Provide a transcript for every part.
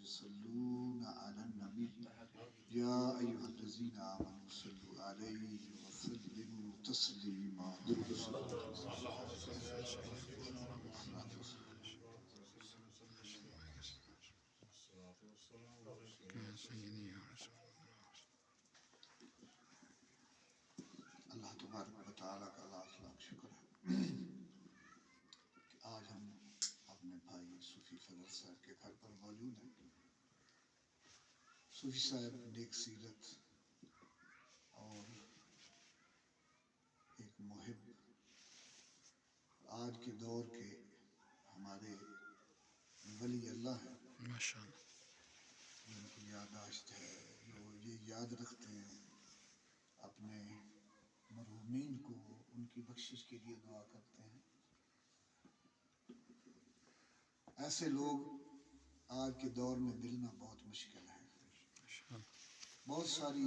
يصلون على النبي يا أيها الذين آمنوا صلوا عليه وسلموا تسليما. اللہ تبارک و تعالیٰ کا لاکھ لاکھ شکر ہے کہ آج ہم اپنے بھائی صوفی فضل صاحب کے گھر پر موجود ہیں. صوفی صاحب نیک سیرت اور ایک محب، آج کے دور کے ہمارے ولی اللہ ہیں، جن کی یادداشت ہے، جو یہ یاد رکھتے ہیں اپنے مرحومین کو، ان کی بخشش کے لیے دعا کرتے ہیں. ایسے لوگ آج کے دور میں ملنا بہت مشکل ہے. بہت ساری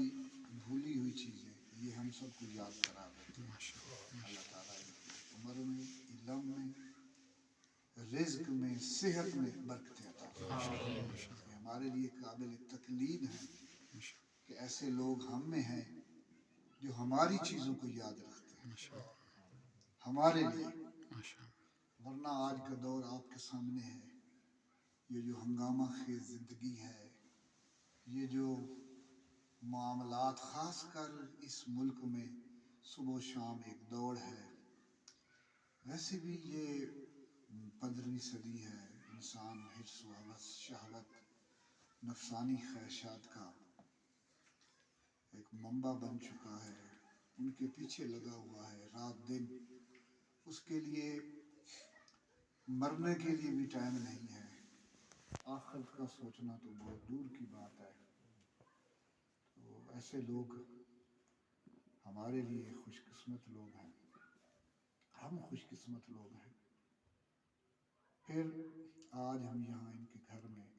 بھولی ہوئی چیزیں یہ ہم سب کو یاد کرا دیتے ہیں. اللہ تعالیٰ عمر میں، علم میں، رزق میں، صحت میں برکت عطا فرمائے. یہ ہمارے لیے قابل تقلید ہے کہ ایسے لوگ ہم میں ہیں جو ہماری چیزوں کو یاد رکھتے ہیں ہمارے لیے. ورنہ آج کا دور آپ کے سامنے ہے، یہ جو ہنگامہ خیز زندگی ہے، یہ جو معاملات خاص کر اس ملک میں صبح و شام ایک دوڑ ہے. ویسے بھی یہ 15ویں صدی ہے. انسان حرص و حوث، شہوت، نفسانی خواہشات کا ایک منبع بن چکا ہے، ان کے پیچھے لگا ہوا ہے رات دن. اس کے لیے مرنے کے لیے بھی ٹائم نہیں ہے. آخرت کا سوچنا تو بہت دور کی بات ہے. تو ایسے لوگ ہمارے لیے خوش قسمت لوگ ہیں، ہم خوش قسمت لوگ ہیں. پھر آج ہم یہاں ان کے گھر میں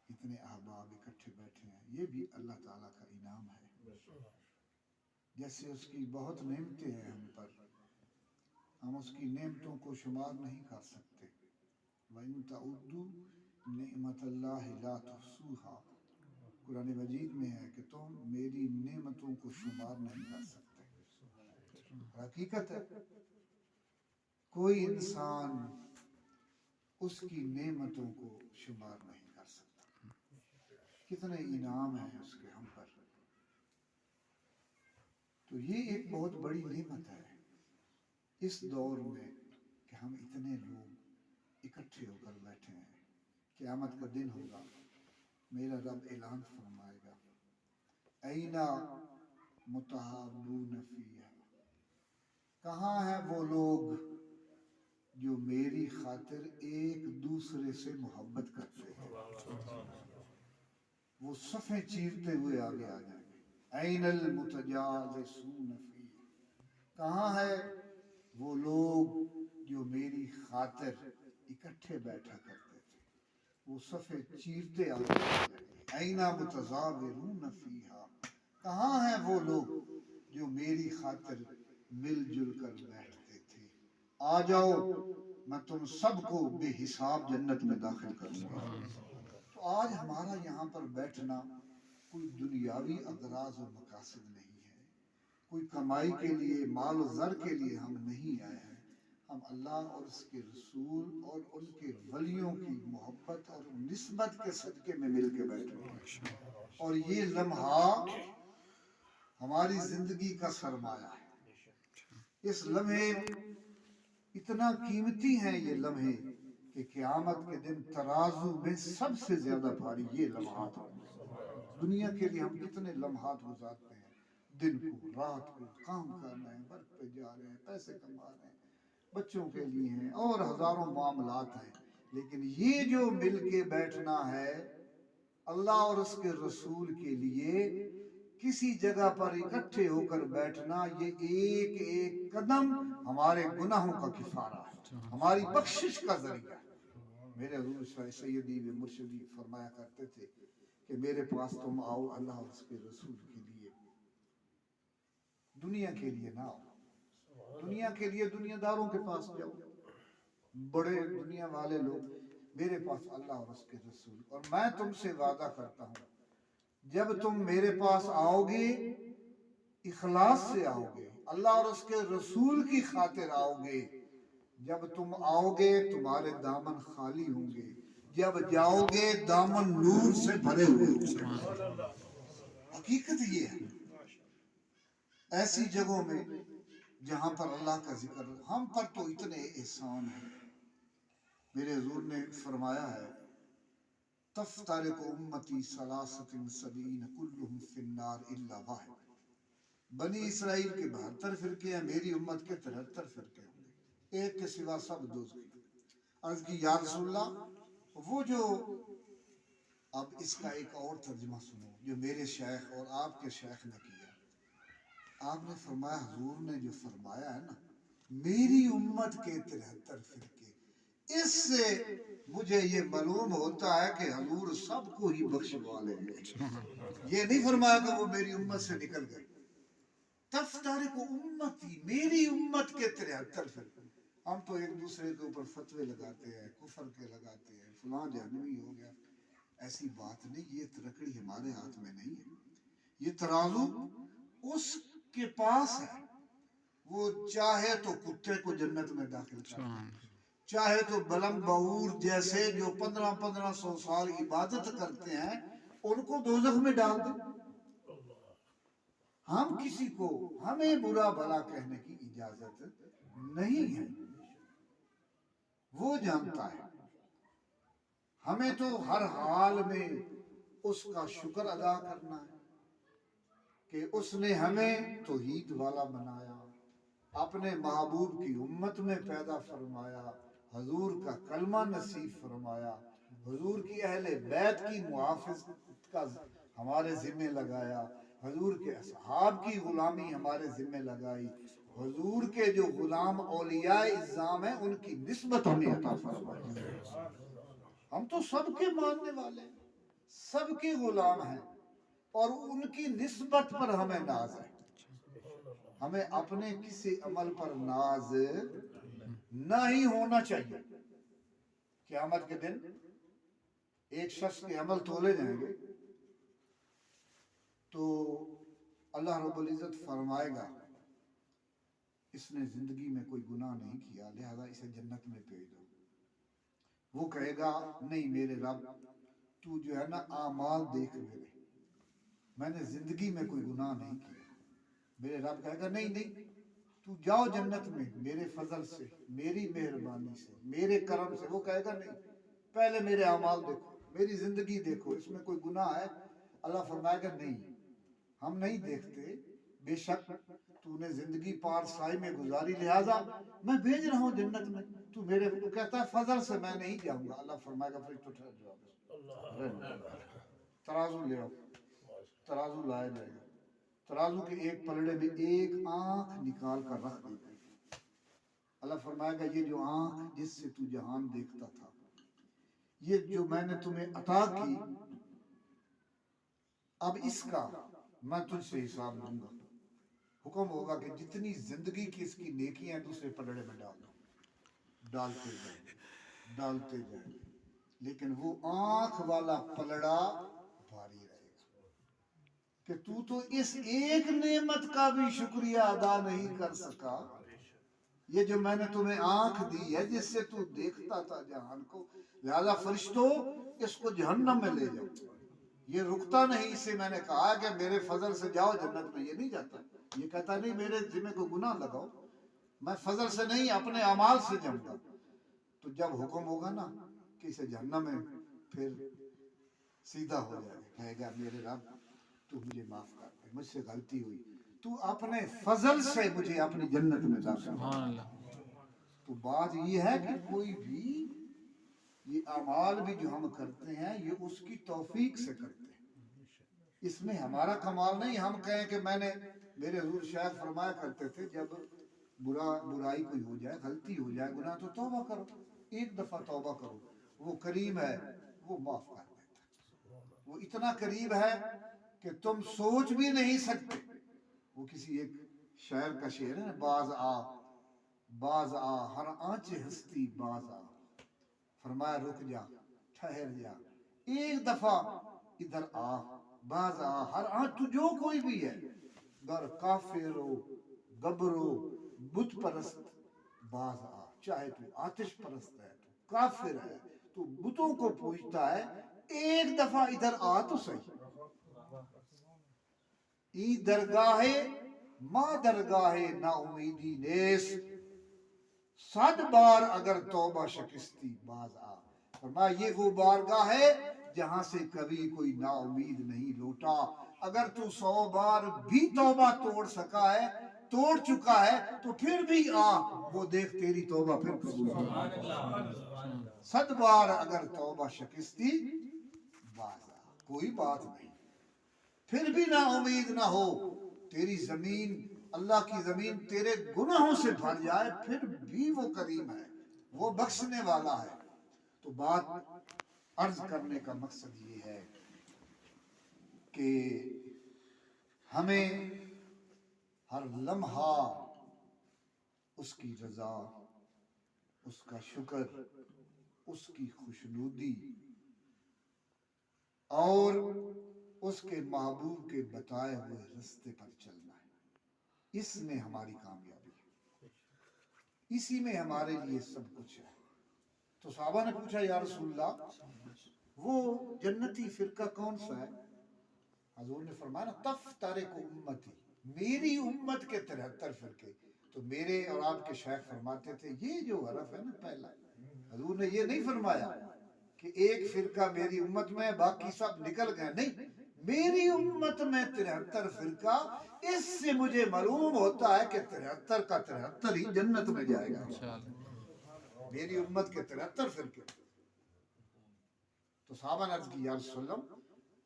اتنے احباب اکٹھے بیٹھے ہیں، یہ بھی اللہ تعالیٰ کا انعام ہے. جیسے اس کی بہت نعمتیں ہیں ہم پر، ہم اس کی نعمتوں کو شمار نہیں کر سکتے. وَإِن تَعُدُّوا نِعْمَتَ اللَّهِ لَا تُحْصُوهَا، قرآن مجید میں ہے کہ تم میری نعمتوں کو شمار نہیں کر سکتے. حقیقت ہے کوئی انسان اس کی نعمتوں کو شمار نہیں کر سکتا. کتنے انعام ہیں اس کے ہم پر. تو یہ ایک بہت بڑی نعمت ہے اس دور میں کہ ہم اتنے لوگ اکٹھے ہو کر بیٹھے ہیں. قیامت کا دن ہوگا، میرا رب اعلان فرمائے گا اینا متحابون فیہا، کہاں ہیں وہ لوگ جو میری خاطر ایک دوسرے سے محبت کرتے ہیں. وہ صفیں چیرتے ہوئے آگے آ جائیں گے. این المتجالسون فیہ، کہاں ہے وہ لوگ جو میری خاطر اکٹھے بیٹھا کرتے تھے. وہ صفیں چیرتے آگے آ جائیں گے. این متظاہرون فیہا، کہاں ہیں وہ لوگ جو میری خاطر مل جل کر بیٹھتے تھے. آ جاؤ میں تم سب کو بے حساب جنت میں داخل کروں گا. تو آج ہمارا یہاں پر بیٹھنا کوئی دنیاوی اغراض و مقاصد نہیں ہے، کوئی کمائی کے لیے، مال و زر کے لیے ہم نہیں آئے ہیں. ہم اللہ اور اس کے رسول اور ان کے ولیوں کی محبت اور نسبت کے صدقے میں مل کے بیٹھے ہیں. اور یہ لمحہ ہماری زندگی کا سرمایہ ہے. اس لمحے اتنا قیمتی ہیں یہ لمحے کہ قیامت کے دن ترازو میں سب سے زیادہ بھاری یہ لمحات ہوں گے. دنیا کے لیے ہم کتنے لمحات گزارتے ہیں، دن کو، رات کو، کام کر رہے ہیں، ورک پہ جا رہے ہیں، پیسے کما رہے ہیں، بچوں کے لیے ہیں اور ہزاروں معاملات ہیں. لیکن یہ جو مل کے بیٹھنا ہے اللہ اور اس کے رسول کے لیے، کسی جگہ پر اکٹھے ہو کر بیٹھنا، یہ ایک ایک قدم ہمارے گناہوں کا کفارہ ہے، ہماری بخشش کا ذریعہ ہے. میرے حضور سیدی و مرشدی فرمایا کرتے تھے کہ میرے پاس تم آؤ اللہ اور اس کے رسول کے لیے، دنیا کے لیے نہ آؤ. دنیا کے لیے دنیا داروں کے پاس جاؤ، بڑے دنیا والے لوگ. میرے پاس اللہ اور اس کے رسول، اور میں تم سے وعدہ کرتا ہوں جب تم میرے پاس آؤ گے اخلاص سے آؤ گے، اللہ اور اس کے رسول کی خاطر آؤ گے، جب تم آؤ گے تمہارے دامن خالی ہوں گے، جب جاؤ گے دامن نور سے بھرے ہوئے ہوں گے۔ حقیقت یہ ہے، ایسی جگہوں میں جہاں پر اللہ کا ذکر، ہم پر تو اتنے احسان ہیں۔ میرے حضور نے فرمایا ہے تفترق امتی ثلاثۃ سبعین کلہم فی النار الا واحد، بنی اسرائیل کے 72 فرقے ہیں، میری امت کے 73 فرقے ہوں گے، ایک کے سوا سب دوزخی۔ عرض کی یا رسول اللہ وہ جو، اب اس کا ایک اور ترجمہ سنو جو میرے شیخ اور آپ کے شیخ نے کیا۔ آپ نے فرمایا، حضور نے جو فرمایا ہے نا میری امت کے 73 فرقے، اس سے مجھے یہ معلوم ہوتا ہے کہ حضور سب کو ہی بخشوا لیں گے۔ یہ نہیں فرمایا کہ وہ میری امت سے نکل گئے۔ تفترق امتی، میری امت کے 73 فرقے۔ ہم تو ایک دوسرے کے اوپر فتوے لگاتے ہیں، کفر کے لگاتے ہیں، فلاں جہنمی ہو گیا، ایسی بات نہیں۔ یہ ترکڑی ہمارے ہاتھ میں نہیں ہے، یہ ترازو اس کے پاس ہے، وہ چاہے تو کتے کو جنت میں داخل کر دے، چاہے تو بلم بعور جیسے جو 1500 سال عبادت کرتے ہیں ان کو دوزخ میں ڈال دے۔ ہم کسی کو، ہمیں برا بھلا کہنے کی اجازت نہیں ہے، وہ جانتا ہے۔ ہمیں تو ہر حال میں اس کا شکر ادا کرنا ہے کہ اس نے ہمیں توحید والا بنایا، اپنے محبوب کی امت میں پیدا فرمایا، حضور کا کلمہ نصیب فرمایا، حضور کی اہل بیت کی محافظت کا ہمارے ذمہ لگایا، حضور کے اصحاب کی غلامی ہمارے ذمہ لگائی، حضور کے جو غلام اولیاء اعظام ہیں ان کی نسبت ہمیں عطا فرمائی۔ ہم تو سب کے ماننے والے ہیں، سب کے غلام ہیں، اور ان کی نسبت پر ہمیں ناز ہے۔ ہمیں اپنے کسی عمل پر ناز نہ ہی ہونا چاہیے۔ قیامت کے دن ایک شخص کے عمل تولے جائیں گے تو اللہ رب العزت فرمائے گا اس نے زندگی میں کوئی گناہ نہیں کیا لہذا اسے جنت میں بھیج دو۔ وہ کہے گا نہیں میرے رب تو جو ہے نا اعمال دیکھ میرے، میں نے زندگی میں کوئی گناہ نہیں کیا۔ میرے رب کہے گا نہیں نہیں تو جاؤ جنت میں میرے فضل سے، میری مہربانی سے، میرے کرم سے۔ وہ کہے گا نہیں پہلے میرے اعمال دیکھو، میری زندگی دیکھو، اس میں کوئی گناہ ہے؟ اللہ فرمائے گا نہیں ہم نہیں دیکھتے، بے شک تو نے زندگی پار سائی میں گزاری لہذا میں بھیج رہا ہوں جنت میں، تو میرے کو کہتا ہے فضل سے میں نہیں جاؤں گا۔ اللہ فرمائے گا فرشتوں ٹھہر جاؤ، ترازو لے آؤ، ترازو لایا جائے گا، ترازو کے ایک پلڑے میں ایک آنکھ نکال کر رکھ دی جائے گی۔ اللہ فرمائے گا یہ جو آنکھ جس سے تو جہان دیکھتا تھا، یہ جو میں نے تمہیں عطا کی، اب اس کا میں تجھ سے حساب لوں گا۔ حکم ہوگا کہ جتنی زندگی کی اس کی نیکیاں ہیں دوسرے پلڑے میں ڈال دو، ڈالتے جائیں ڈالتے جائیں، لیکن وہ آنکھ والا پلڑا بھاری رہے گا کہ تو اس ایک نعمت کا بھی شکریہ ادا نہیں کر سکا۔ یہ جو میں نے تمہیں آنکھ دی ہے جس سے تو دیکھتا تھا جہان کو، لہذا فرشتوں اس کو جہنم میں لے جاؤ۔ یہ رکتا نہیں، اسے میں نے کہا کہ میرے فضل سے جاؤ جنت میں، یہ نہیں جاتا، یہ کہتا نہیں میرے ذمہ کو گناہ لگاؤ، میں فضل سے نہیں اپنے اعمال سے جاؤں گا۔ تو جب حکم ہوگا نا کہ اسے جہنم میں، پھر سیدھا ہو جائے گا، کہے گا میرے رب تو مجھے معاف کر دے، مجھ سے غلطی ہوئی، تو اپنے فضل سے مجھے اپنی جنت میں داخل کر۔ تو بات یہ ہے کہ کوئی بھی یہ اعمال بھی جو ہم کرتے ہیں یہ اس کی توفیق سے کرتے ہیں، اس میں ہمارا کمال نہیں۔ ہم کہیں کہ میں نے، میرے حضور شاید فرمایا کرتے تھے جب برائی کوئی ہو جائے، غلطی ہو جائے، گناہ، تو توبہ کرو، ایک دفعہ توبہ کرو، وہ کریم ہے وہ معاف کر دیتا ہے، وہ اتنا قریب ہے کہ تم سوچ بھی نہیں سکتے۔ وہ کسی ایک شاعر کا شعر ہے، باز آ ہر آنچ ہستی باز آ، فرمایا رک جا ٹھہر جا، ایک دفعہ ادھر آ، باز آ، ہر تو جو کوئی بھی ہے، گر کافر ہو، گبر ہو، بت پرست، باز آ، چاہے تو آتش پرست ہے، تو کافر ہے، تو بتوں کو پوجتا ہے، ایک دفعہ ادھر آ تو صحیح۔ ای درگاہ ماں درگاہ نا امیدی نیس، 100 بار اگر توبہ شکستی باز آ۔ فرمایا یہ وہ بارگاہ ہے جہاں سے کبھی کوئی نا امید نہیں لوٹا، اگر تو 100 بار بھی توبہ توڑ سکا ہے، توڑ چکا ہے، تو پھر بھی آ، وہ دیکھ تیری توبہ پھر قبول ہوگی۔ 100 بار اگر توبہ شکستی باز آ، کوئی بات نہیں، پھر بھی نا امید نہ ہو، تیری زمین، اللہ کی زمین تیرے گناہوں سے بھر جائے، پھر بھی وہ کریم ہے، وہ بخشنے والا ہے۔ تو بات عرض کرنے کا مقصد یہ ہے کہ ہمیں ہر لمحہ اس کی رضا، اس کا شکر، اس کی خوشنودی اور اس کے محبوب کے بتائے ہوئے رستے پر چلنا ہے، اس میں ہماری کامیابی ہے، اسی میں ہمارے لیے سب کچھ ہے۔ تو صحابہ نے پوچھا یا رسول اللہ وہ جنتی فرقہ کون سا ہے؟ حضور نے فرمایا تفترق امتی، میری امت کے 73 فرقے۔ تو میرے اور آپ کے شیخ فرماتے تھے یہ جو حرف ہے نا پہلا، حضور نے یہ نہیں فرمایا کہ ایک فرقہ میری امت میں باقی سب نکل گئے، نہیں، میری امت میں 73 فرقہ، اس سے مجھے معلوم ہوتا ہے کہ 73 کا 73 ہی جنت میں جائے گا، میری امت کے 73 فرقے۔ تو صحابہ نے عرض کی یا رسول اللہ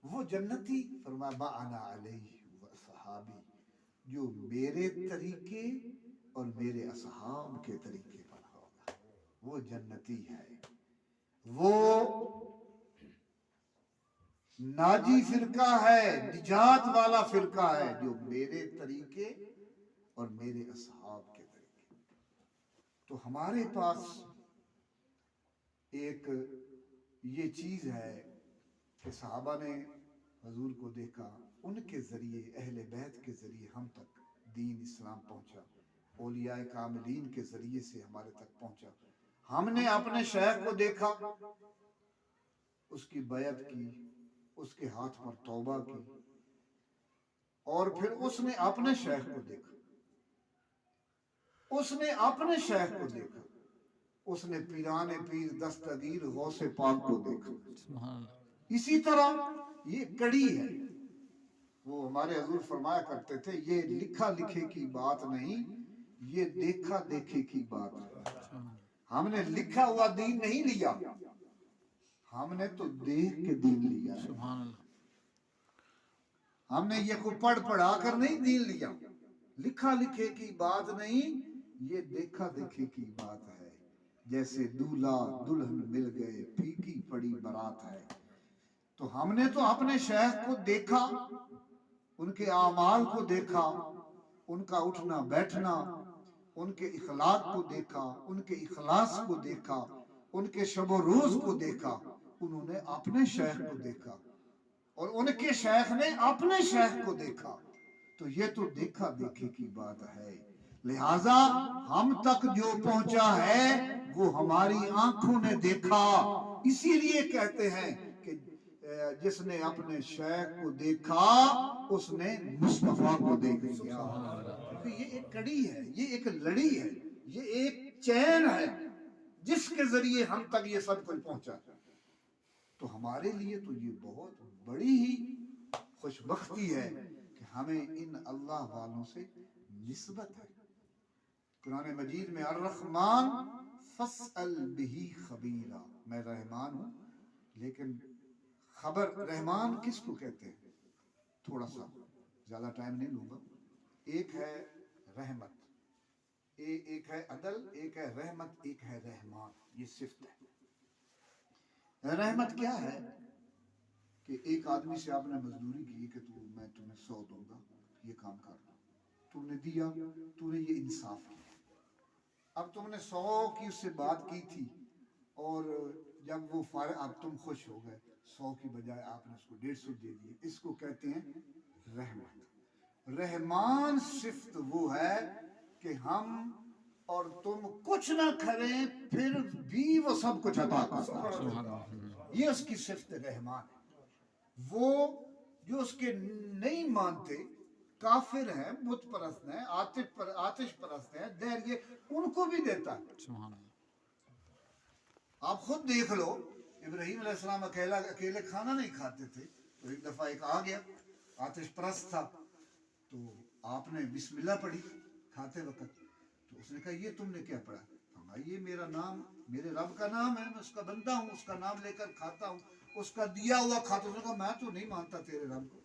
وہ جنتی؟ فرمایا ما انا علیہ و صحابی، جو میرے طریقے اور میرے اصحاب کے طریقے پر ہوگا وہ جنتی ہے، وہ ناجی فرقہ ہے، نجات والا فرقہ ہے جو میرے طریقے اور میرے اصحاب کے طریقے۔ تو ہمارے پاس ایک یہ چیز ہے کہ صحابہ نے حضور کو دیکھا، ان کے ذریعے، اہل بیت کے ذریعے ہم تک دین اسلام پہنچا، اولیاء کاملین کے ذریعے سے ہمارے تک پہنچا۔ ہم نے اپنے شیخ کو دیکھا، اس کی بیعت کی، اس کے ہاتھ پر توبہ کی، اور پھر اس نے اپنے شیخ کو دیکھا، اس نے اپنے شیخ کو دیکھا، اس نے پیران پیر دستگیر غوث پاک کو دیکھا۔ اسی طرح یہ کڑی ہے، وہ ہمارے حضور فرمایا کرتے تھے یہ لکھا لکھے کی بات نہیں، یہ دیکھا دیکھے کی بات ہے۔ ہم نے لکھا ہوا دین نہیں لیا، ہم نے تو دیکھ کے دین لیا ہے۔ ہم نے یہ کوئی پڑھ پڑھا کر نہیں دین لیا، لکھا لکھے کی بات نہیں، یہ دیکھا دیکھے کی بات ہے۔ جیسے دولہا دلہن مل گئے پھیکی پڑی برات ہے۔ تو ہم نے تو اپنے شیخ کو دیکھا، ان کے اعمال کو دیکھا، ان کا اٹھنا بیٹھنا، ان کے اخلاق کو دیکھا، ان کے اخلاص کو دیکھا، ان کے شب و روز کو دیکھا، انہوں نے اپنے شیخ کو دیکھا اور ان کے شیخ نے اپنے شیخ کو دیکھا۔ تو یہ تو دیکھا دیکھے کی بات ہے، لہٰذا ہم تک جو پہنچا ہے وہ ہماری آنکھوں نے دیکھا۔ اسی لیے کہتے ہیں کہ جس نے اپنے شیخ کو دیکھا اس نے مصطفیٰ کو دیکھ لیا۔ کیونکہ یہ ایک کڑی ہے، یہ ایک لڑی ہے، یہ ایک چین ہے جس کے ذریعے ہم تک یہ سب کچھ پہنچا۔ تو ہمارے لیے تو یہ بہت بڑی ہی خوش بختی ہے کہ ہمیں ان اللہ والوں سے نسبت ہے۔ قرآن مجید میں الرحمن فاسأل بہ خبیرا، میں رحمان ہوں، لیکن خبر رحمان کس کو کہتے ہیں؟ تھوڑا سا زیادہ ٹائم نہیں لوں گا۔ ایک ہے رحمت، ایک ہے عدل، ایک ہے رحمت، ایک ہے رحمان، یہ صفت ہے۔ رحمت کیا ہے کہ ایک آدمی سے آپ نے مزدوری کی کہ میں تمہیں 100 دوں گا، یہ کام کر لو، تم نے دیا، تو نے یہ انصاف کیا۔ اب تم نے 100 کی اس سے بات کی تھی اور جب وہ فارغ، اب تم خوش ہو گئے، 100 کی بجائے آپ نے اس کو 150 دے دیے، اس کو کہتے ہیں رحمت۔ رحمان صفت وہ ہے کہ ہم اور تم کچھ نہ کریں پھر بھی وہ سب کچھ عطا کرتا ہے، یہ اس کی صفت رحمان ہے۔ وہ جو اس کے نہیں مانتے، کافر ہیں، بت پرست ہیں، آتش پرست ہیں، دیر، یہ ان کو بھی دیتا ہے۔ آپ خود دیکھ لو، ابراہیم علیہ السلام اکیلے کھانا نہیں کھاتے تھے، تو ایک دفعہ ایک آ گیا آتش پرست تھا، تو آپ نے بسم اللہ پڑھی کھاتے وقت، تو اس نے کہا یہ تم نے کیا پڑھا؟ یہ میرا نام، میرے رب کا نام ہے، میں اس کا بندہ ہوں، اس کا نام لے کر کھاتا ہوں، اس کا دیا ہوا کھاتا ہوں۔ اس نے کہا میں تو نہیں مانتا تیرے رب کو،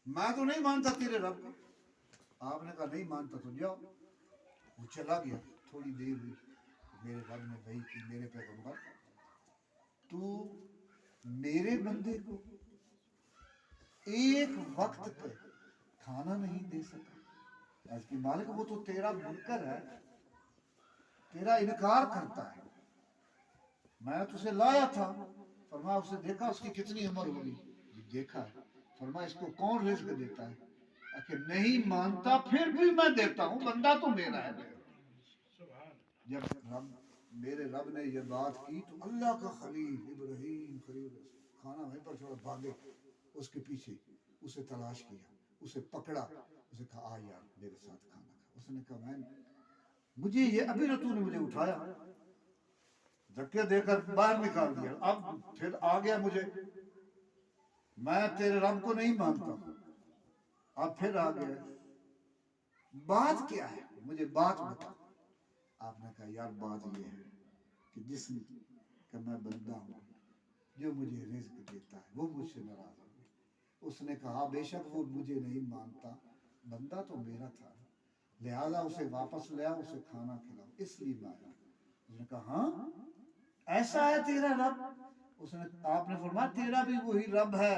میں تو نہیں مانتا تیرے رب کو۔ آپ نے کہا نہیں مانتا تو جاؤ۔ وہ چلا گیا، تھوڑی دیر ہوئی، میرے رب نے وحی کی، میرے پیغمبر تو میرے بندے کو ایک وقت پہ کھانا نہیں دے سکا؟ اس کی مالک وہ تو تیرا منکر ہے، تیرا انکار کرتا ہے، میں تجھے لایا تھا۔ فرمایا اسے دیکھا اس کی کتنی عمر ہوگی؟ دیکھا۔ فرمایا اس کو کون رزق دیتا ہے؟ کہ نہیں مانتا پھر بھی میں دیتا ہوں، بندہ تو میرا ہے۔ جب میرے رب نے یہ بات کی تو اللہ کا خلیل ابراہیم خلیل کھانا وہیں پر چھوڑا، بھاگے اس کے پیچھے، اسے تلاش کیا، اسے پکڑا، اسے کہا آ یار میرے ساتھ کھانا کھا۔ اس نے کہا میں مجھے یہ ابھی تو نے مجھے اٹھایا، دھکے دے کر باہر نکال دیا، اب پھر آ گیا مجھے، میں تیرے رب کو نہیں مانتا، اب پھر آ گیا، بات کیا ہے مجھے بات بتا۔ آپ نے کہا یار بات یہ ہے کہ جس کا میں بندہ ہوں، جو مجھے رزق دیتا ہے وہ مجھ سے ناراض ہے۔ اس نے کہا بے شک وہ مجھے نہیں مانتا، بندہ تو میرا تھا، لہذا اسے واپس لے آؤ، اسے کھانا کھلاؤ، اس لیے میں آیا۔ اس نے کہا ہاں ایسا ہے تیرا رب؟ اس نے، آپ نے فرمایا تیرا بھی وہی رب ہے،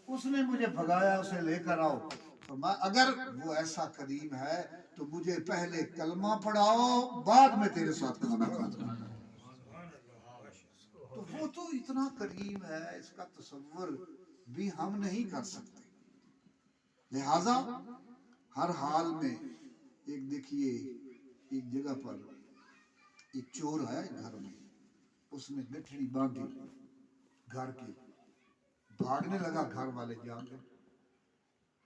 اس نے مجھے بھگایا، اسے لے کر آؤ۔ فرمایا اگر وہ ایسا کریم ہے تو مجھے پہلے کلمہ پڑھاؤ، بعد میں تیرے ساتھ کھانا کھاتا ہوں۔ تو وہ تو اتنا کریم ہے، اس کا تصور بھی ہم نہیں کر سکتے۔ لہذا ہر حال میں ایک دیکھیے، ایک جگہ پر ایک چور ہے گھر میں، اس نے گٹھڑی باندھی گھر کی، بھاگنے لگا، گھر والے جان گئے،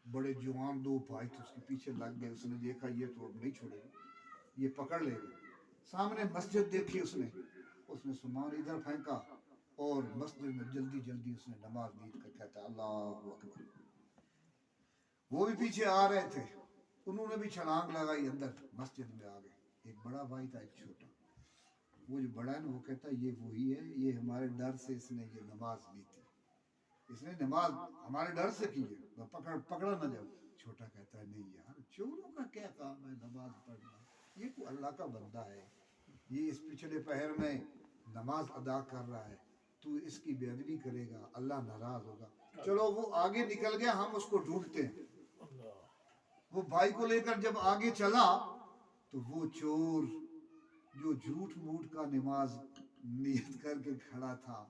بڑے جوان دو بھائی تھے اس کے پیچھے لگ گئے، اس نے دیکھا یہ تو اب نہیں چھوڑے گا، یہ پکڑ لے گا۔ سامنے مسجد دیکھی اس نے سامان ادھر پھینکا اور مسجد میں جلدی جلدی اس نے نماز نیت کر کہتا اللہ اکبر۔ وہ بھی پیچھے آ رہے تھے، انہوں نے بھی چھلانگ لگائی، اندر مسجد میں آ گئے۔ ایک بڑا بھائی تھا ایک چھوٹا، وہ جو بڑا ہے نا وہ کہتا یہ وہی ہے، یہ ہمارے ڈر سے اس نے یہ نماز لی تھی، اس نے نماز ہمارے ڈر سے کی ہے، پکڑا نہ جاؤ۔ چھوٹا کہتا ہے نہیں یار، چوروں کا کیا کام ہے نماز پڑھنا، یہ کوئی اللہ کا بندہ ہے، یہ اس پچھلے پہر میں نماز ادا کر رہا ہے، تو اس کی بے ادبی کرے گا اللہ ناراض ہوگا۔ چلو وہ آگے نکل گیا، ہم اس کو ڈھونڈتے ہیں۔ وہ بھائی کو لے کر جب آگے چلا تو وہ چور جو جھوٹ موٹ کا نماز نیت کر کے کھڑا تھا،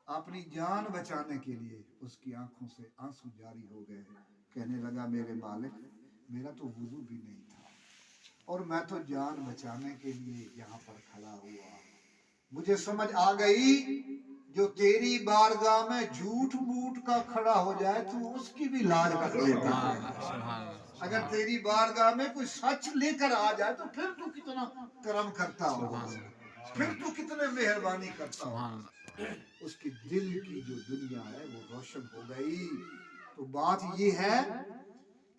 اپنی جان بچانے کے لیے اس کی آنکھوں سے آنسو جاری ہو گئے، کہنے لگا میرے مالک میرا تو وضو بھی نہیں تھا اور میں تو جان بچانے کے لیے یہاں پر کھڑا ہوا، مجھے سمجھ آ گئی جو تیری بارگاہ میں جھوٹ موٹ کا کھڑا ہو جائے تو اس کی بھی لاج رکھ لیتا ہے، اگر تیری بارگاہ میں کوئی سچ لے کر آ جائے تو پھر تو کتنا کرم کرتا ہوگا، پھر تو کتنے مہربانی کرتا ہوگا۔ اس کی دل کی جو دنیا ہے وہ روشن ہو گئی۔ تو بات یہ ہے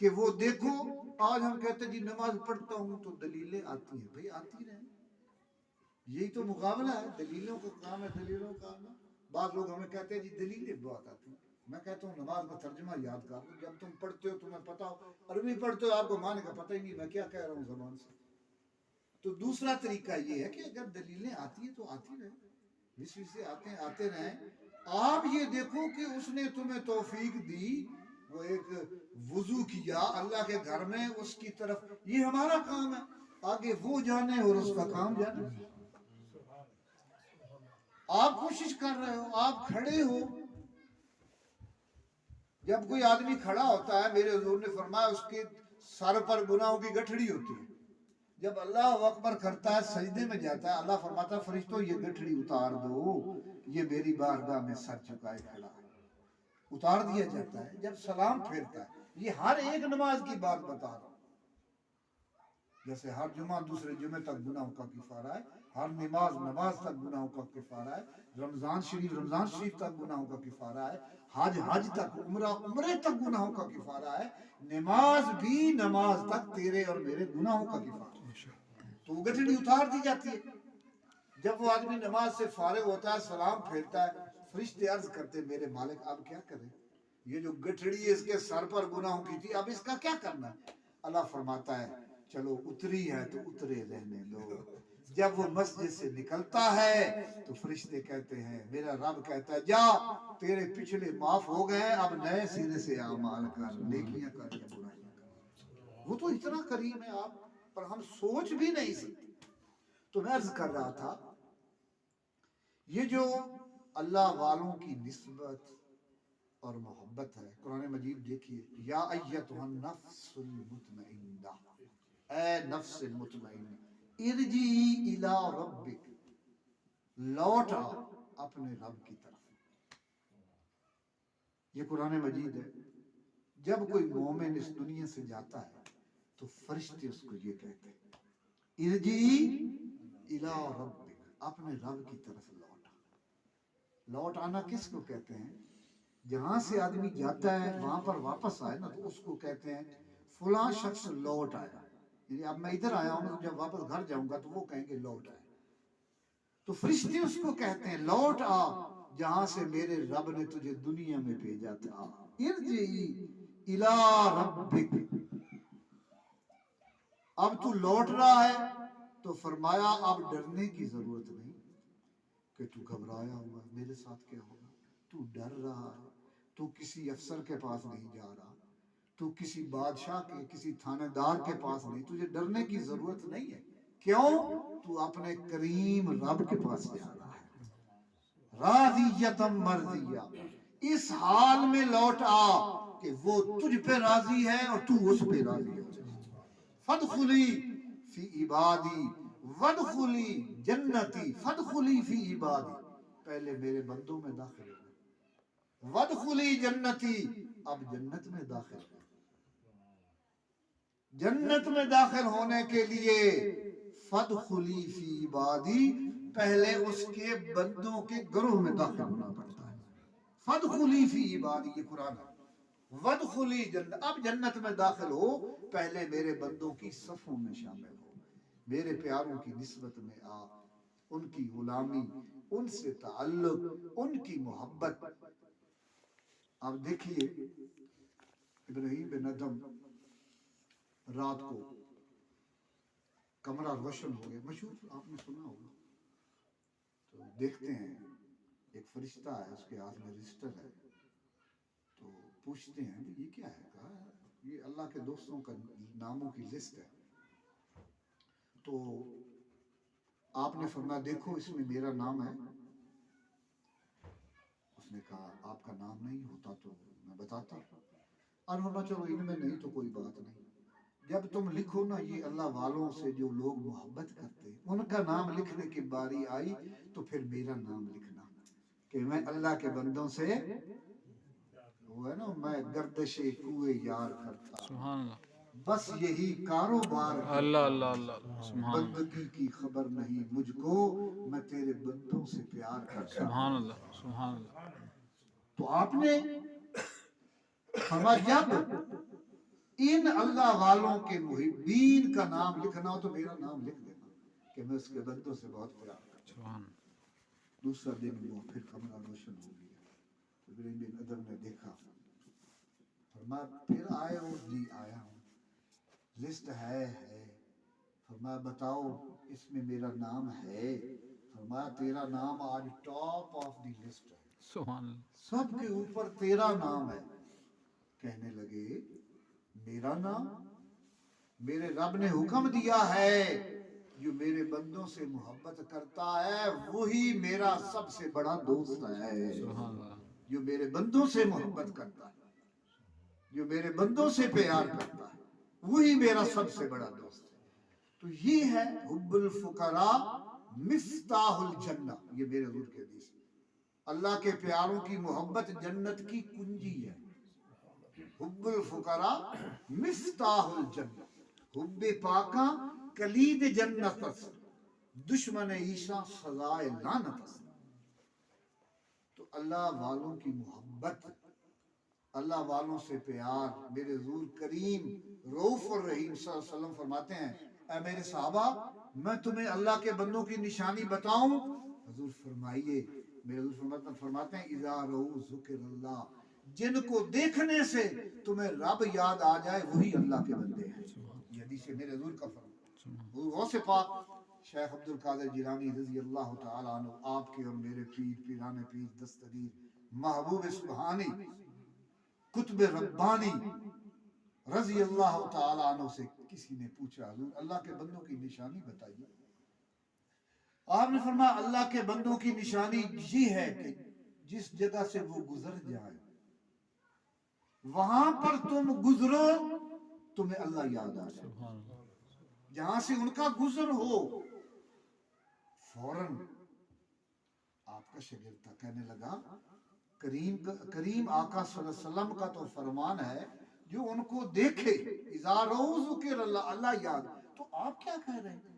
کہ وہ دیکھو، آج ہم کہتے ہیں جی نماز پڑھتا ہوں تو دلیلیں آتی ہیں، بھئی آتی رہیں، یہی تو مقابلہ ہے، دلیلوں کا کام ہے، دلیلوں کا کام ہے۔ بعض لوگ ہمیں کہتے ہیں جی دلیلیں بہت آتی ہیں، میں کہتا ہوں نماز کا ترجمہ یاد کر لو، جب تم پڑھتے ہو تمہیں پتا ہو، عربی پڑھتے ہو آپ کو معنی کا پتہ ہی نہیں میں کیا کہہ رہا ہوں زبان سے۔ تو دوسرا طریقہ یہ ہے کہ اگر دلیلیں آتی ہیں تو آتی رہیں، اسی سے آتے رہیں۔ آپ یہ دیکھو کہ اس نے تمہیں توفیق دی، وہ ایک وضو کیا اللہ کے گھر میں، اس کی طرف، یہ ہمارا کام ہے، آگے وہ جانے اور اس کا کام جانے۔ آپ کوشش کر رہے ہو، آپ کھڑے ہو. جب کوئی آدمی کھڑا ہوتا ہے میرے حضور نے فرمایا اس کے سر پر گناہوں کی گٹھڑی ہوتی ہے. جب اللہ اکبر کرتا ہے سجدے میں جاتا ہے اللہ فرماتا ہے فرشتوں یہ گٹھڑی اتار دو، یہ میری بارگاہ میں سر جھکائے کھڑا ہے. اتار دیا جاتا ہے. جب سلام پھیرتا ہے، یہ ہر ایک نماز کی بات بتا رہا ہوں. جیسے ہر جمعہ دوسرے جمعے تک گناہوں کا کفارہ ہے، ہر نماز تک گناہوں کا کفارہ ہے، رمضان شریف تک گناہوں کا کفارہ ہے، حج تک، عمرے تک گناہوں کا کفارہ ہے. نماز تک تیرے اور میرے گناہوں کا کفارہ ہے. تو وہ گٹھڑی اتار دی جاتی ہے. جب وہ آدمی نماز سے فارغ ہوتا ہے سلام پھیرتا ہے، فرشتے عرض کرتے میرے مالک اب کیا کریں، یہ جو گٹھڑی اس کے سر پر گناہوں کی تھی اب اس کا کیا کرنا ہے. اللہ فرماتا ہے چلو اتری ہے تو اترے رہنے دو. جب وہ مسجد سے نکلتا ہے تو فرشتے کہتے ہیں، میرا رب کہتا ہے جا تیرے پچھلے معاف ہو گئے، اب نئے سرے سے اعمال کر، نیکیاں کر یا برائیاں کر. وہ تو اتنا کریم ہے آپ پر ہم سوچ بھی نہیں سکتے. تو میں عرض کر رہا تھا یہ جو اللہ والوں کی نسبت اور محبت ہے، قرآن مجید دیکھیے، یا ایتھا النفس المطمئنہ، اے نفس مطمئنہ، ارجعی الی ربک، لوٹ آ اپنے رب کی طرف. یہ قرآن مجید ہے. جب کوئی مومن اس دنیا سے جاتا ہے تو فرشتے اس کو یہ کہتے ہیں ارجعی الی ربک، اپنے رب کی طرف لوٹ آ. لوٹ آنا کس کو کہتے ہیں؟ جہاں سے آدمی جاتا ہے وہاں پر واپس آئے نا تو اس کو کہتے ہیں فلاں شخص لوٹ آیا. یعنی اب میں ادھر آیا ہوں جب واپس گھر جاؤں گا تو وہ کہیں گے لوٹ آیا. تو فرشتے اس کو کہتے ہیں لوٹ آ جہاں سے میرے رب نے تجھے دنیا میں بھیجا تھا. ارجعی الی ربک، اب تو لوٹ رہا ہے تو فرمایا اب ڈرنے کی ضرورت نہیں کہ تو گھبرایا ہوا میرے ساتھ کیا ہوگا. تو ڈر رہا ہے، تو کسی افسر کے پاس نہیں جا رہا، تو کسی بادشاہ کے کسی تھانے دار کے پاس نہیں، تجھے ڈرنے کی ضرورت نہیں ہے. کیوں؟ تو اپنے کریم رب کے پاس جا رہا ہے. راضیۃ مرضیہ، اس حال میں لوٹ آ کہ وہ تجھ پہ راضی ہے اور تو اس پہ راضی ہو. فادخلی فی عبادی وادخلی جنتی، فادخلی فی عبادی، پہلے میرے بندوں میں داخل ہو، وادخلی جنتی، اب جنت میں داخل ہو. جنت میں داخل ہونے کے لیے فادخلی فی عبادی، پہلے اس کے بندوں کے گروہ میں داخل ہونا پڑتا ہے. فادخلی فی عبادی، یہ قرآن ہے. وادخلی جنت، اب جنت میں داخل ہو پہلے میرے بندوں کی صفوں میں شامل ہو، میرے پیاروں کی نسبت میں آ، ان کی غلامی، ان سے تعلق، ان کی محبت. اب دیکھیے ابراہیم بن ادم رات کو کمرہ روشن ہو گیا، مشہور آپ نے سنا ہوگا. تو دیکھتے ہیں ایک فرشتہ ہے، اس کے ہاتھ میں رجسٹر ہے. تو پوچھتے ہیں یہ کیا ہے؟ کہا یہ اللہ کے دوستوں کا ناموں کی لسٹ ہے. تو آپ نے فرمایا دیکھو اس میں میرا نام ہے. اس نے کہا آپ کا نام نہیں ہوتا تو میں بتاتا. اور چلو ان میں نہیں تو کوئی بات نہیں. جب تم لکھو نا یہ اللہ والوں سے جو لوگ محبت کرتے ان کا نام لکھنے کی باری آئی تو پھر میرا نام لکھنا کہ میں اللہ کے بندوں سے وہ ہے نا میں گردش کوئے یار کرتا. سبحان اللہ. بس یہی کاروبار اللہ اللہ اللہ، سبحان اللہ، بندگی کی خبر نہیں مجھ کو، میں تیرے بندوں سے پیار کرتا. سبحان اللہ، سبحان اللہ. تو آپ نے فرمایا جب ان اللہ والوں کے محبین کا نام لکھنا ہو تو میرا نام لکھ دینا کہ میں اس کے بندوں سے بہت پیار کرتا ہوں. دوسرا دن وہ پھر کمرہ روشن ہو گیا. ابراہیم بن ادم نے دیکھا، فرمایا پھر آئے ہو؟ جی آیا ہوں. لسٹ ہے. فرمایا بتاؤ اس میں میرا نام ہے؟ فرمایا تیرا نام آج ٹاپ آف دی لسٹ ہے، سبحان اللہ. سب کے اوپر تیرا نام ہے. کہنے لگے میرا نام؟ میرے رب نے حکم دیا ہے جو میرے بندوں سے محبت کرتا ہے وہی میرا سب سے بڑا دوست ہے. سبحان اللہ. جو میرے بندوں سے محبت کرتا ہے, جو میرے بندوں سے پیار کرتا ہے, وہی میرا سب سے بڑا دوست ہے. تو یہ ہے حب الفقراء مفتاح الجنہ. یہ میرے حضور کے حدیث ہے. اللہ کے پیاروں کی محبت جنت کی کنجی ہے. حب الفقراء مفتاح الجنہ. حب پاکاں کلید جنت است, دشمن عیسیٰ سزائے لعنت است. تو اللہ والوں کی محبت, اللہ والوں سے پیار. میرے حضور کریم رؤوف الرحیم صلی اللہ علیہ وسلم فرماتے ہیں, اے میرے صحابہ میں تمہیں اللہ کے بندوں کی نشانی بتاؤں؟ حضور فرمائیے. میرے حضور فرماتے ہیں اذا رؤوا ذکر اللہ, جن کو دیکھنے سے تمہیں رب یاد آ جائے وہی اللہ کے بندے ہیں. یہ حدیث میرے حضور کا فرمان. حضور غوث پاک شیخ عبد القادر جیلانی رضی اللہ تعالی عنہ, آپ کے اور میرے پیر پیران پیر دستگیر محبوب سبحانی قطب ربانی رضی اللہ تعالی عنہ سے کسی نے پوچھا حضور اللہ کے بندوں کی نشانی بتائیے. آپ نے فرمایا اللہ کے بندوں کی نشانی یہ ہے کہ جس جگہ سے وہ گزر جائے وہاں پر تم گزرو تمہیں اللہ یاد آ جائے. سبحان اللہ. جہاں سے ان کا گزر ہو فوراً آپ کا شاگرد تھا, کہنے لگا کریم آقا صلی اللہ علیہ وسلم کا تو فرمان ہے جو ان کو دیکھے اذا رؤوا ذکر اللہ, اللہ یاد. تو آپ کیا کہہ رہے ہیں؟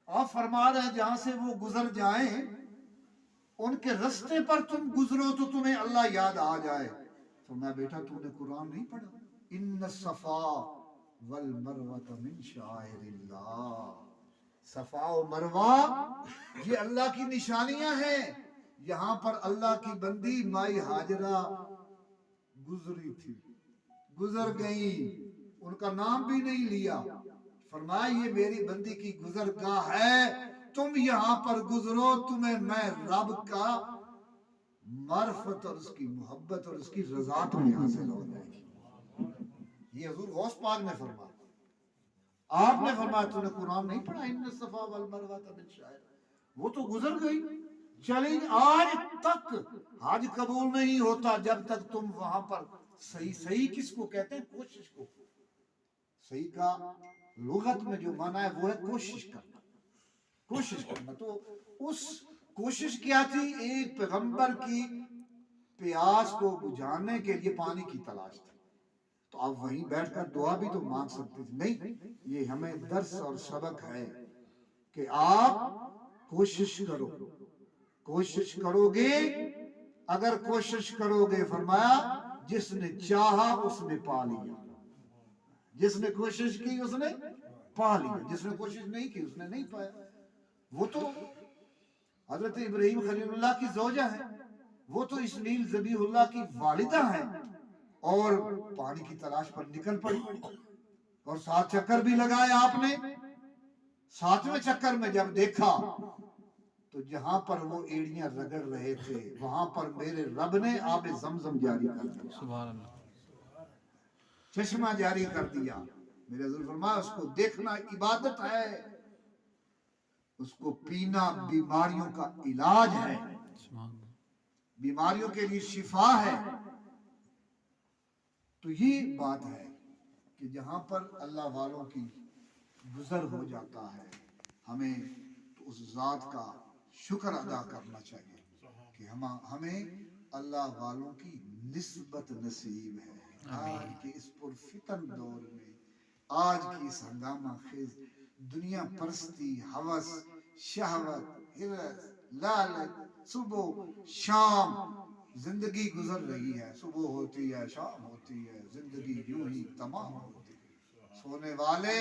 آپ فرما رہے ہیں جہاں سے وہ گزر جائیں ان کے رستے پر تم گزرو تو تمہیں اللہ یاد آ جائے. تو میں بیٹا تو نے قرآن نہیں پڑھا؟ ان الصفا والمروہ من شعائر اللہ. صفا و مروہ یہ اللہ کی نشانیاں ہیں. یہاں پر اللہ کی بندی مائی ہاجرہ گزری تھی, گزر گئی, ان کا نام بھی نہیں لیا. فرمایا یہ میری بندی کی گزرگاہ ہے, تم یہاں پر گزرو تمہیں میں رب کا معرفت اور اس کی محبت اور اس کی رضا تمہیں حاصل ہو جائے گی. یہ حضور غوث پاک نے فرمایا. آپ نے فرمایا تو نے قرآن نہیں پڑھا ان الصفا والمروہ من شعائر. وہ تو گزر گئی چلی. آج تک حج قبول نہیں ہوتا جب تک تم وہاں پر صحیح کس کو کہتے ہیں؟ کوشش کو. صحیح کا لغت میں جو معنی ہے وہ ہے کوشش کرنا, کوشش کرنا. تو اس کوشش کیا تھی؟ ایک پیغمبر کی پیاس کو بجھانے کے لیے پانی کی تلاش تھی. تو آپ وہیں بیٹھ کر دعا بھی تو مانگ سکتے تھے. نہیں, یہ ہمیں درس اور سبق ہے کہ آپ کوشش کرو. کوشش کرو گے, اگر کوشش کرو گے فرمایا جس نے چاہا اس نے پا لیا, جس نے کوشش کی اس نے پا لیا, جس نے کوشش نہیں کی اس نے نہیں پایا. وہ تو حضرت ابراہیم خلیل اللہ کی زوجہ ہے, وہ تو اسماعیل ذبیح اللہ کی والدہ ہیں, اور پانی کی تلاش پر نکل پڑی اور 7 چکر بھی لگائے آپ نے. 7ویں چکر میں جب دیکھا تو جہاں پر وہ ایڑیاں رگڑ رہے تھے وہاں پر میرے رب نے آب زمزم جاری کر دیا, سبحان اللہ. چشمہ جاری کر دیا. میرے حضور فرمایا اس کو دیکھنا عبادت ہے, اس کو پینا بیماریوں کا علاج ہے, سبحان اللہ. بیماریوں کے لیے شفا ہے. تو یہ بات ہے کہ جہاں پر اللہ والوں کی گزر ہو جاتا ہے ہمیں تو اس ذات کا شکر ادا کرنا چاہیے کہ ہمیں اللہ والوں کی نسبت نصیب ہے. آج کے اس پرفتن دور میں, آج کی اس ہنگامہ خیز دنیا پرستی, ہوس, شہوت, ہرس, لالچ, صبح شام زندگی گزر رہی ہے. صبح ہوتی ہے, شام ہوتی ہے, زندگی یوں ہی تمام ہوتی ہے. سونے والے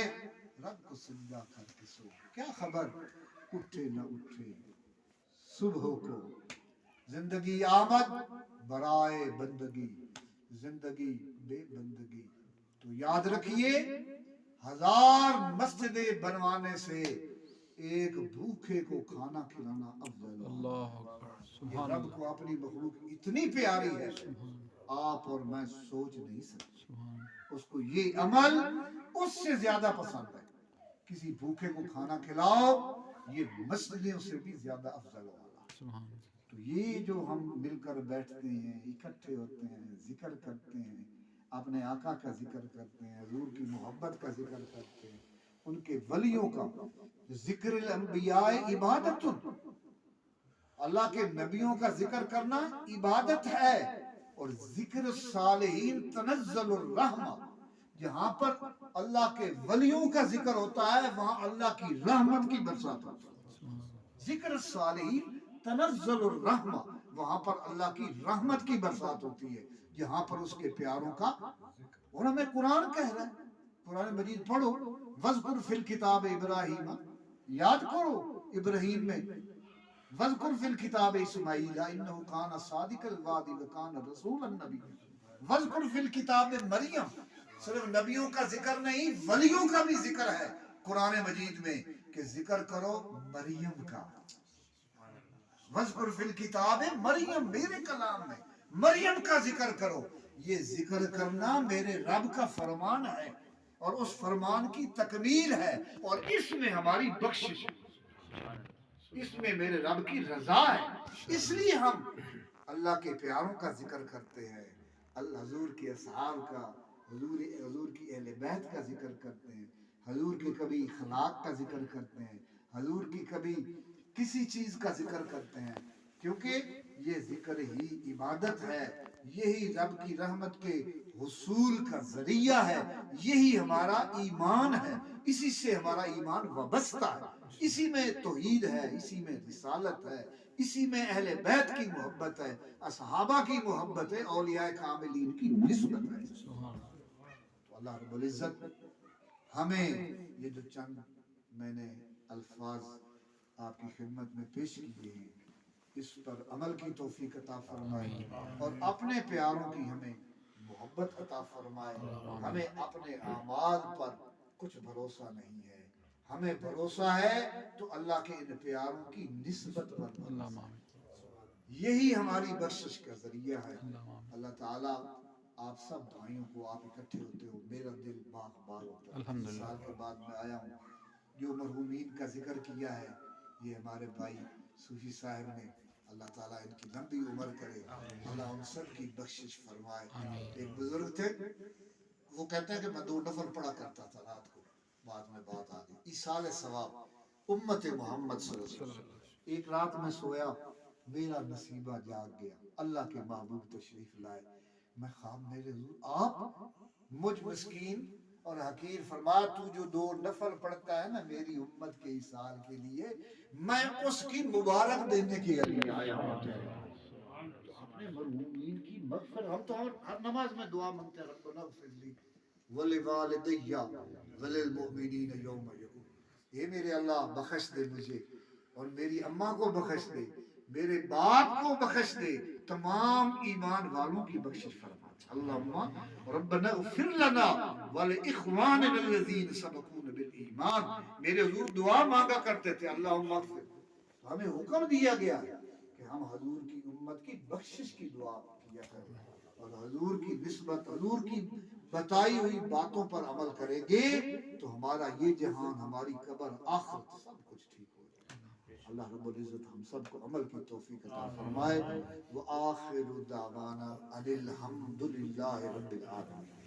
رب کو سجدہ کر کے سو, کیا خبر اٹھے نہ اٹھے صبح کو. زندگی آمد برائے بندگی, زندگی بے بندگی. تو یاد رکھیے 1000 مسجدیں بنوانے سے ایک بھوکے کو کھانا کھلانا افضل. اللہ اکبر. یہ سبحان رب اللہ. کو اپنی مخلوق اتنی پیاری ہے آپ اور میں سوچ نہیں سکتے. سبحان اس کو یہ عمل اس سے زیادہ پسند ہے. کسی بھوکے کو کھانا کھلاؤ، یہ مسجدوں سے بھی زیادہ افضل ہوگا۔ سبحان اللہ۔ تو یہ جو ہم مل کر بیٹھتے ہیں، اکٹھے ہوتے ہیں، ذکر کرتے ہیں، اپنے آقا کا ذکر کرتے ہیں، حضور کی محبت کا ذکر کرتے ہیں، ان کے ولیوں کا ذکر، الانبیاء عبادت، اللہ کے نبیوں کا ذکر کرنا عبادت ہے، اور ذکر الصالحین تنزل الرحمہ، جہاں پر اللہ کے ولیوں کا ذکر ہوتا ہے وہاں اللہ کی رحمت کی برسات ہوتی ہے۔ ذکر الصالحین تنزل الرحمہ، وہاں پر اللہ کی رحمت کی برسات ہوتی ہے، جہاں پر اس کے پیاروں کا، اور ہمیں قرآن کہہ رہا ہے، قرآن مجید پڑھو، وذکر فی الکتاب ابراہیم، یاد کرو ابراہیم میں، وذکر فی الکتاب اسماعیل انہ کان صادق الوعد وکان رسولا نبیا، وذکر فی الکتاب مریم، صرف نبیوں کا ذکر نہیں، ولیوں کا بھی ذکر ہے قرآن مجید میں، کہ ذکر کرو مریم کا، وذکر فی الکتاب مریم، میرے کلام میں مریم کا ذکر کرو۔ یہ ذکر کرنا میرے رب کا فرمان ہے، اور اس فرمان کی تکمیل ہے، اور اس میں ہماری بخشش ہے، اس میں میرے رب کی رضا ہے، اس لیے ہم اللہ کے پیاروں کا ذکر کرتے ہیں، حضور کے اصحاب کا، حضور کی اہل بیت کا ذکر کرتے ہیں، حضور کے کبھی اخلاق کا ذکر کرتے ہیں، حضور کی کبھی کسی چیز کا ذکر کرتے ہیں، کیونکہ یہ ذکر ہی عبادت ہے، یہی رب کی رحمت کے حصول کا ذریعہ ہے، یہی ہمارا ایمان ہے، اسی سے ہمارا ایمان وابستہ ہے، اسی میں توحید ہے، اسی میں رسالت ہے، اسی میں اہل بیت کی محبت ہے، اصحابہ کی محبت ہے، اولیاء کاملین کی نسبت ہے۔ تو اللہ رب العزت ہمیں یہ جو چند میں نے الفاظ آپ کی خدمت میں پیش کیے ہیں، اس پر عمل کی توفیق عطا فرمائے، اور اپنے پیاروں کی ہمیں محبت عطا فرمائے۔ ہمیں اپنے اعمال پر کچھ بھروسہ نہیں ہے، ہمیں بھروسہ ہے تو اللہ کے ان پیاروں کی نسبت پر بھروسہ ہے، یہی ہماری بخشش کا ذریعہ ہے۔ اللہ تعالیٰ آپ سب بھائیوں کو، آپ اکٹھے ہوتے ہو، میرا دل باغ باغ ہوتا ہے۔ 30 سال کے بعد میں آیا ہوں، جو مرحومین کا ذکر کیا ہے، یہ ہمارے بھائی صوفی صاحب نے، اللہ تعالیٰ ان کی لمبی عمر کرے، اللہ ان سب کی بخشش فرمائے۔ ایک بزرگ تھے، وہ کہتے ہیں کہ میں 2 نفل پڑھا کرتا تھا رات کو، بعد میں بات آ گئی، ایصال ثواب امت محمد صلی اللہ علیہ وسلم۔ ایک رات میں سویا، میرا نصیبہ جاگ گیا، اللہ کے محبوب تشریف لائے، میں خواب میں حضور آپ مجھ مسکین اور حقیر، فرمایا تو جو 2 نفل پڑھتا ہے نا میری امت کے ایصال کے لیے، میں اس کی مبارک دینے کے لیے آیا ہوں۔ تو اپنے مرحومین کی مغفرت، ہم تو ہر نماز میں دعا مانگتے ہیں، ربنا اغفر لی ولوالدی وللمؤمنین یوم یقوم، اے میرے اللہ بخش دے مجھے اور میری اماں کو بخش دے، میرے باپ کو بخش دے، تمام ایمان والوں کی بخشش فرما۔ اللہم ربنا اغفر لنا ولاخواننا الذین سبقونا بالایمان، میرے حضور دعا مانگا کرتے تھے، اللہم اغفر، تو ہمیں حکم دیا گیا ہے کہ ہم حضور کی امت کی بخشش کی دعا کیا کریں، اور حضور کی نسبت، حضور کی بتائی ہوئی باتوں پر عمل کریں گے تو ہمارا یہ جہان، ہماری قبر، آخرت سب کچھ ٹھیک ہو جائے۔ اللہ رب العزت ہم سب کو عمل کی توفیق عطا فرمائے۔ وآخر دعوانا ان الحمد للہ رب العالمین۔